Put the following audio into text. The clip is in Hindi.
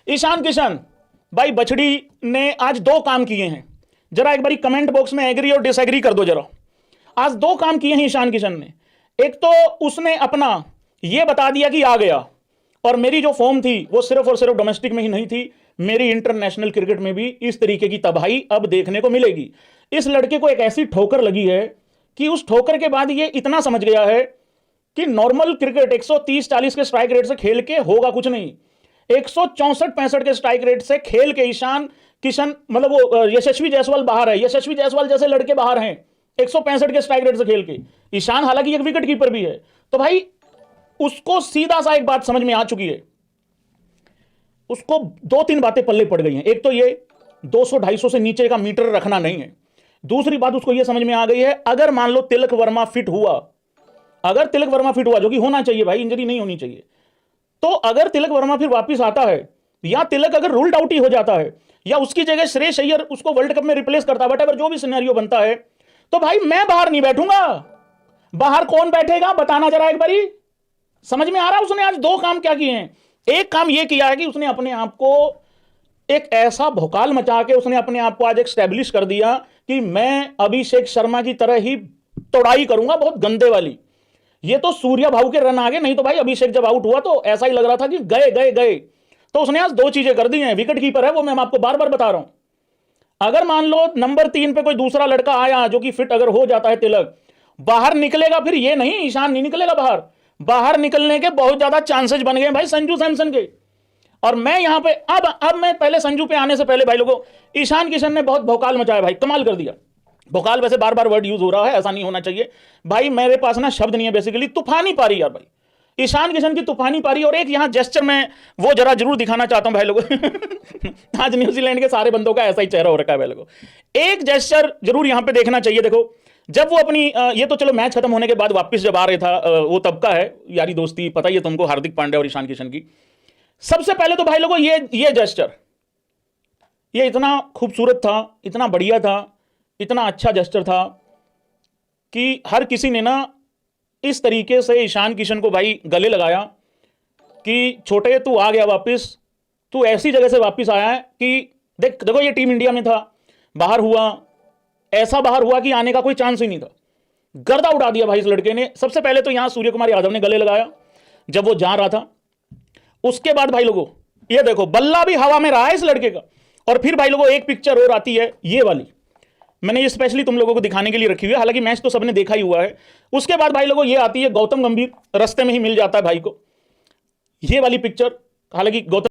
ईशान किशन भाई बछड़ी ने आज दो काम किए हैं, जरा एक बारी कमेंट बॉक्स में एग्री और डिसएग्री कर दो जरा। आज दो काम किए हैं ईशान किशन ने। एक तो उसने अपना यह बता दिया कि आ गया, और मेरी जो फॉर्म थी वो सिर्फ और सिर्फ डोमेस्टिक में ही नहीं थी, मेरी इंटरनेशनल क्रिकेट में भी इस तरीके की तबाही अब देखने को मिलेगी। इस लड़के को एक ऐसी ठोकर लगी है कि उस ठोकर के बाद ये इतना समझ गया है कि नॉर्मल क्रिकेट 130-40 के स्ट्राइक रेट से खेल के होगा कुछ नहीं, 164-65 के स्ट्राइक रेट से खेल के ईशान किशन, मतलब वो यशस्वी जायसवाल बाहर है, यशस्वी जायसवाल जैसे लड़के बाहर हैं 165 के स्ट्राइक रेट से खेल के। ईशान हालांकि एक विकेट कीपर भी है, तो भाई उसको सीधा सा एक बात समझ में आ चुकी है, उसको दो तीन बातें पल्ले पड़ गई हैं। एक तो ये 200-250 से नीचे का मीटर रखना नहीं है। दूसरी बात उसको ये समझ में आ गई है, अगर मान लो तिलक वर्मा फिट हुआ, अगर तिलक वर्मा फिट हुआ, जो कि होना चाहिए भाई, इंजरी नहीं होनी चाहिए, तो अगर तिलक वर्मा फिर वापस आता है, या तिलक अगर रूल्ड आउट ही हो जाता है, या उसकी जगह श्रेयस अय्यर उसको वर्ल्ड कप में रिप्लेस करता है, बट जो भी सिनेरियो बनता है, तो भाई मैं बाहर नहीं बैठूंगा। बाहर कौन बैठेगा बताना जरा एक बारी। समझ में आ रहा है उसने आज दो काम क्या किए हैं। एक काम यह किया है कि उसने अपने आप को एक ऐसा भौकाल मचा के उसने अपने आप को आज एक स्टैब्लिश कर दिया कि मैं अभिषेक शर्मा की तरह ही तोड़ाई करूंगा, बहुत गंदे वाली। ये तो सूर्य भाऊ के रन आ गए, नहीं तो भाई अभिषेक जब आउट हुआ तो ऐसा ही लग रहा था कि गए गए गए। तो उसने आज दो चीजें कर दी हैं। विकेट कीपर है वो, मैं आपको बार बार बता रहा हूं। अगर मान लो नंबर 3 पे कोई दूसरा लड़का आया जो कि फिट अगर हो जाता है, तिलक बाहर निकलेगा, फिर ये नहीं ईशान नहीं निकलेगा बाहर। बाहर निकलने के बहुत ज्यादा चांसेस बन गए भाई संजू सैमसन के। और मैं यहां पे अब मैं पहले संजू पे आने से पहले भाई लोगों, ईशान किशन ने बहुत भौकाल मचाया भाई, कमाल कर दिया। भौकाल वैसे बार बार वर्ड यूज हो रहा है, ऐसा नहीं होना चाहिए भाई, मेरे पास ना शब्द नहीं है बेसिकली। तूफानी पारी यार भाई, ईशान किशन की तूफानी पारी। और एक यहां जेस्चर में वो जरा जरूर दिखाना चाहता हूं भाई लोगों आज न्यूजीलैंड के सारे बंदों का ऐसा ही चेहरा हो रखा है भाई लोगों। एक जेस्चर जरूर यहां पे देखना चाहिए। देखो जब वो अपनी ये तो चलो मैच खत्म होने के बाद वापस जब आ रहा था, वो तब का है यारी दोस्ती, पता ही है तुमको हार्दिक पांड्या और ईशान किशन की। सबसे पहले तो भाई लोगों ये जेस्चर, ये इतना खूबसूरत था, इतना बढ़िया था, इतना अच्छा जेस्चर था कि हर किसी ने ना इस तरीके से ईशान किशन को भाई गले लगाया कि छोटे तू आ गया वापस, तू ऐसी जगह से वापस आया है कि देखो ये टीम इंडिया में था, बाहर हुआ, ऐसा बाहर हुआ कि आने का कोई चांस ही नहीं था। गर्दा उड़ा दिया भाई इस लड़के ने। सबसे पहले तो यहां सूर्य कुमार यादव ने गले लगाया जब वो जा रहा था। उसके बाद भाई लोगों ये देखो बल्ला भी हवा में रहा है इस लड़के का। और फिर भाई लोगों एक पिक्चर और आती है ये वाली, मैंने ये स्पेशली तुम लोगों को दिखाने के लिए रखी हुई है, हालांकि मैच तो सबने देखा ही हुआ है। उसके बाद भाई लोगों ये आती है, गौतम गंभीर रास्ते में ही मिल जाता है भाई को, ये वाली पिक्चर। हालांकि गौतम